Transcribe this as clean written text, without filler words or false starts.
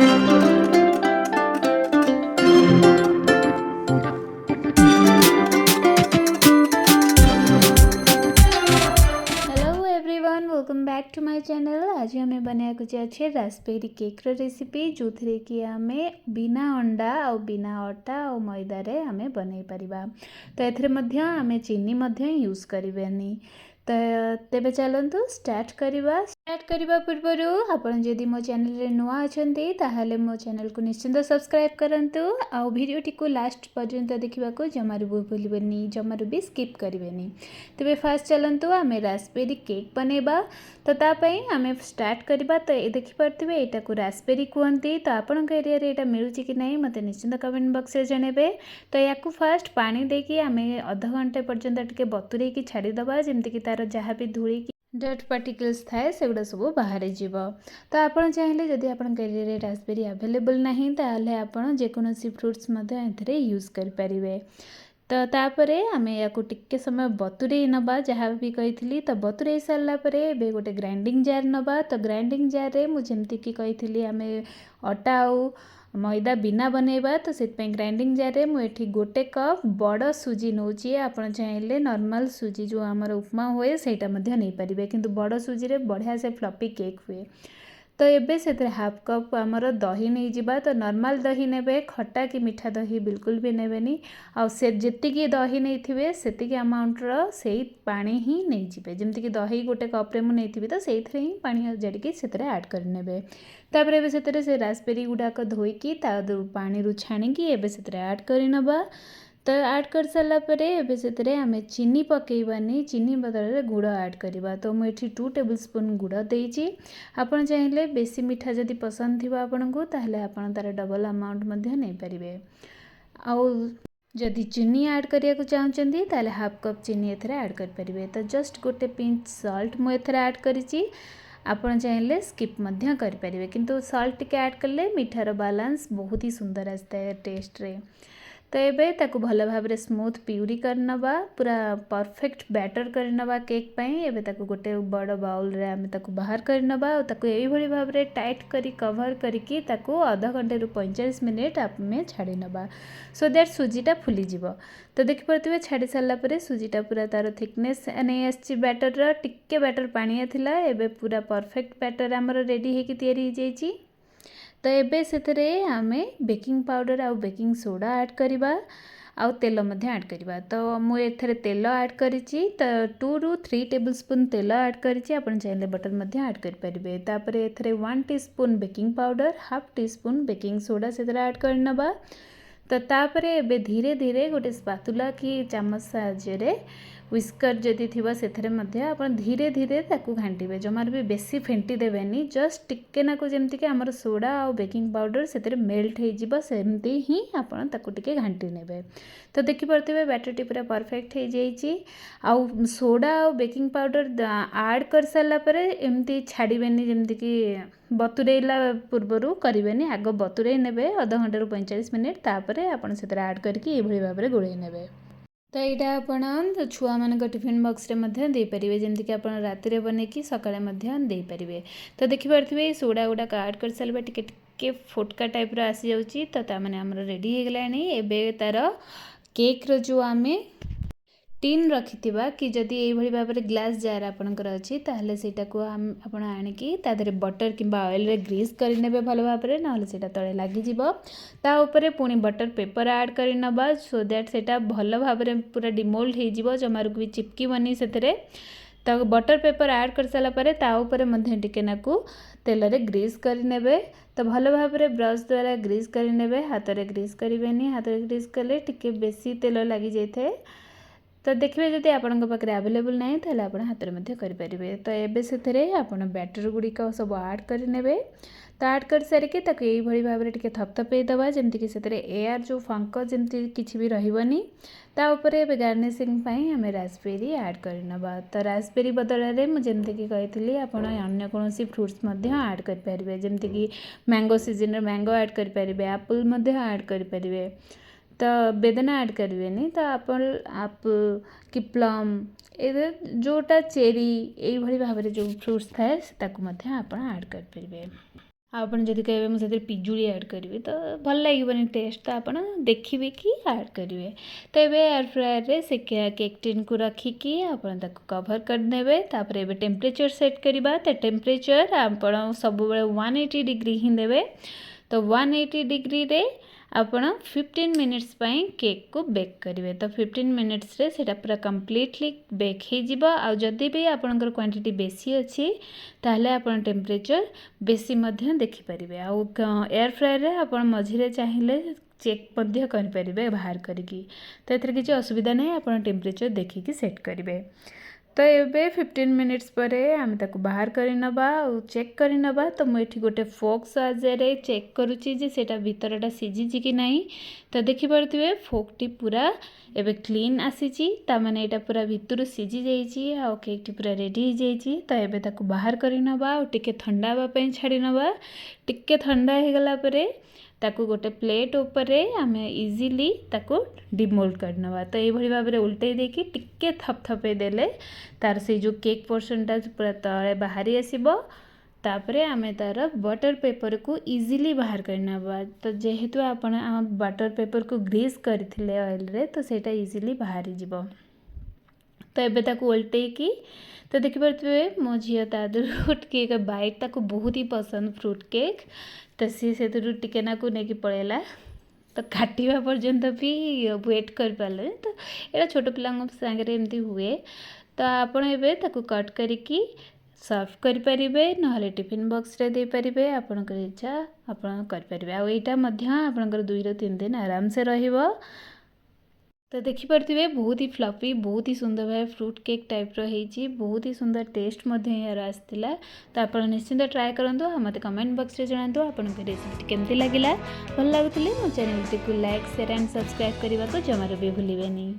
Welcome back to my channel. आज आम बनाया जाए रास्पबेरी केक रेसिपी जो थे कि आम बिना अंडा आ बिना अटा आ मैदार आम बनई पारिबा। तो एथे चीनी यूज करें। तो तेबे चलतु स्टार्ट करवा पूर्वर आपन जदि मो चैनल रे नुआ अछंती ताहाले मो चैनल को निश्चिंत सब्सक्राइब करंतु आ वीडियोटी को लास्ट पर्यंत देखा जमारू भी भूलबेनी, जमारू भी स्किप करेनि। तेबे फास्ट चलतु आम रास्पबेरी केक बनैबा। तो तापाई आम स्टार्ट करवा। तो देखि पारथिबे एटा को रास्पबेरी कहते। तो आपण एरिया रे एटा मिलुची कि नहीं मते निश्चिंत कमेंट बॉक्स रे जणेबे। तो या फास्ट पानी देकी आम आधा घंटे पर्यंत टिके बतुरे की छाड़ी दबा जेमति कि तार जहाँ भी धूली डट पार्टिकल्स थाए सेगुड़ा सब बाहर जीव। तो आपड़ चाहिए जदि आपन एरिया रे रास्पबेरी अवेलेबल नहीं ताहले आपन जेकोसी फ्रुट्स एथरे यूज करें। तो तापरे आम या टिके समय बतुरे नबा जहाँ भी कही। तो बतुरे सारापर ए गोटे ग्राइंडिंग जार नबा। तो ग्राइंडिंग जार रे मुझे कही आम अटा आउ मैदा बिना बनैबा। तो से ग्राइंडिंग जार रे मुझे गोटे कप बड़ सुजी नौची। आपन चाहिए नॉर्मल सुजी जो आमर उपमा हुए सेटा मध्य नहीं पारिबे, किंतु बड़ सुजी रे बढ़िया से फ्लफी केक हुए। तो एबे से हाफ कप आमर दही नहीं जिबा। तो नॉर्मल दही नेबे, खट्टा कि मीठा दही बिल्कुल भी नेबेनी। आ से जेतिकी दही नहीं थिबे सेतिकी अमाउंटर से पानी ही नहीं जिबे। जेमति कि दही गोटे कप रे मु नहीं थिबी तो सेथरे ही पानी जड़िकी सेतरे ऐड कर नेबे। तापर एबे सेतरे से रास्पबेरी गुडाक धोईकी ता पानी रु छाणीकी एबे सेतरे ऐड करि नबा। तो ऐड कर सारा परे एबे सेतरे आमे चीनी पकेइबानी, चीनी बदल रे गुड़ ऐड करिबा। तो मुझे 2 टेबल स्पून गुड़ देइची। आपन चाहिए बेसी मीठा जदि पसंद थिबा आपनकु ताहले आपन तार डबल अमाउंट मध्य नहीं पारिबे। आउ जदि चीनी ऐड करिया को चाहउचंदी ताहले हाफ कप चीनी एथरे ऐड कर परिबे। तो जस्ट गोटे पिंच सॉल्ट मु एथरे ऐड करिची। आपन चाहिए स्किप मध्य कर परिबे, किंतु सॉल्ट टिके ऐड करले मीठार बैलेंस बहुत ही सुंदर आसता है टेस्ट रे। तो ये ताकू भल भाव में स्मूथ प्यूरी करनबा, पूरा परफेक्ट बैटर करनबा केक पाई। एबे ताकू गोटे बड़ बाउल रे आमे ताकू बाहर करनबा और ताकू एई भली भाव रे टाइट करी कवर करिकी ताकू आधा घंटे रु 45 मिनिट आमे छाड़ी नबा, सो दैट सुजीटा फुली जीव। तो देखि परथिबे छाड़ी सारला परे सुजीटा पूरा तार थिकनेस नहीं आछि। बैटर रा टिके बैटर पानिया थिला, एबे पूरा परफेक्ट बैटर हमर रेडी हेकी तयारी हो जाइछि। तो एबे सेतरे आमे बेकिंग पाउडर आउ बेकिंग सोडा ऐड करिबा आउ तेल मध्य ऐड करिबा। तो मु एथरे तेल ऐड करिछि। तो 2 रु 3 टेबल स्पून तेल ऐड करिछि। आपन चाहिले बटर मध्य ऐड कर परिबे। तापरे एथरे 1 teaspoon baking powder, half teaspoon baking soda सेतरे ऐड करनबा। तो तापरे एबे धीरे धीरे गोटे स्पातुला की चामच साहाय्य रे व्हिस्कर जदि थिबा सेथरे मध्य आपन धीरे धीरे ताकू घांटिबे, जमार भी बेसी फेंटी देबेनी। जस्ट टिके नाकू जेमति कि हमर सोडा और बेकिंग पाउडर सेतरे मेल्ट हो जिवो सेमति ही आपन ताकू टिके घांटी नेबे। तो देखि परथिबे बैटरटी पूरा परफेक्ट हो जाइछि। आउ सोडा और बेकिंग पाउडर ऐड कर सारला परे एमति छाड़ीबेनी, जेमति कि बतुरेला पूर्वरु करिबेनी। आग बतुरे नेबे आधा घंटा रु 45 मिनिट, तापरे आपन सेतरे ऐड करके एभली भाव रे गोळेई नेबे। तो यहाँ आपण छुआ मान टिफिन बॉक्स रे मध्य दे परिबे, जेमति कि आपण राति रे बनेकी सकाळे मध्य दे परिबे। तो देखि पारथिबे सोडा गुडा ऐड कर सालबे टिके टिके फोटका टाइप रो आसी जाउची। तो ता माने हमर रेडी हे गलानी। एबे तार केक रो जो आमे टीन रखिथिबा कि जदि एई भली भाबरे ग्लास जार आपनकर अछि ताहले सेटा को आपण आनिकी ता देरे बटर किंबा ऑयल रे ग्रीस करि नेबे भल भाबरे, नहले सेटा तळे लागि जिवो। ता ऊपरे पुणी बटर पेपर ऐड करि नबा, सो दैट सेटा भल भाबरे पूरा डिमोल्ड हे जिवो, जमारु भी चिपकी बनी सेतरे। तो बटर पेपर ऐड कर साला परे ता ऊपरे मध्य टिके नाकू तेल रे ग्रीस करि नेबे। तो भल भाबरे ब्रश द्वारा ग्रीस करि नेबे, हाथ रे ग्रीस करिवेनी। हाथ रे ग्रीस कले टिके बेसी तेल लागि जाइथे। तो देखिए जदि आपन पाखे अवेलेबल नहीं तो आप हाथ में करें। तो ये से आप बैटर गुड़िक सब ऐड करें। तो ऐड कर सारिके यही भाव में थपथपे दबा, जमीक से एयर जो फंक जमी किसी भी रही। ताऊपर गार्निशिंग आम रास्पबेरी ऐड करनबा। तो रास्पबेरी बदल में मुझे कही आपड़ अन्य कौन फ्रुट्स ऐड करें, जमीक मैंगो सीजन मैंगो ऐड करें, एप्पल ऐड करें। तो बेदना ऐड करें। तो आप कि प्लम ए जोटा चेरी यही भाव में जो फ्रुट्स थाए ताकू आप ऐड करें। आपण जदि कहे मुझे पिजुली ऐड करी तो भल लगे टेस्ट तो आप देखिए कि ऐड करेंगे। तो ये एयर फ्रायर रे से केक टिन को रखिकी आपण कभर करदे। तापर ये टेम्परेचर सेट करवा। तो टेम्परेचर आप सब 180 डिग्री ही देवे। तो 180 डिग्री रे आपण 15 मिनिट्स पाई केक को बेक करेंगे। तो 15 मिनिट्स रे सेटा पूरा कंप्लीटली बेक हो जिवो। आ जदि भी आपनकर क्वांटिटी बेसी अच्छी ताहले आपण टेम्परेचर बेसी मध्य देखि परिबे। आ एयर फ्रायर रे आपण मझिरे चाहिए चेक मध्य करि परिबे बाहर करिकी। तो एथरे किछि असुविधा नहीं, आपण टेम्परेचर देखिकी सेट करिवे। तो ये 15 मिनिट्स पर आम ताको बाहर कर नबा और चेक कर नबा। तो मुझे गोटे फोक साहाय्य चेक करुच्ची जे सेटा भितरटा सिझी कि नहीं। तो देखिपे फोक टी पूरा एबे क्लीन आसी तामाने एटा पूरा भितर सिझी जाइए आ केक टी पूरा रेडी हो जाइए। तो एबे ताको बाहर कर नबा और टिके ठंडा होगा छाड़ी नबा। टिके ठंडा हो गला परे ताकू गोटे प्लेट उपरे आम इजिली ताकू डिमोल्ड करनवा। तो ये भाव में उल्टे देकी टिके थपथपे देले तार से जो केक पोर्शनटा पूरा तले बाहरी आसीबो। तापरे आम तार बटर पेपर को इजिली बाहर करनवा। तो जेहेतु आपण बटर पेपर को ग्रीस करथिले ऑयल रे तो सेटा इजिली बाहरी जिवो। तो एबे ताकू उल्टेकी तो देखिपे मो झील तादर टे बैट ताकू बहुत ही पसंद फ्रूट केक। तो सी से टिकेनाकू नहीं पड़ेगा। तो काटिवा पर्यंत भी वेट कर पारे। तो ये छोट पिला सांगे एमती हुए। तो आपण एबे ताकू कट करिकी सर्व करें ना टिफिन बॉक्स रे दे पारिबे। आपनकर इच्छा आपण करें। आईटा आपनकर 2 ରୁ 3 दिन आराम से रहिबो। तो देखिपे बहुत ही फ्लफी बहुत ही सुंदर भाव फ्रूट केक टाइप रही बहुत ही सुंदर टेस्ट यार आसाला। तो आप निश्चिंत ट्राए करूँ। मत कमेंट बॉक्स रे जणातु आपन रेसिपी केमती लगिला। भल लगुले मो चैनल टी को लाइक शेयर एंड सब्सक्राइब करने को जमार भी भूलें।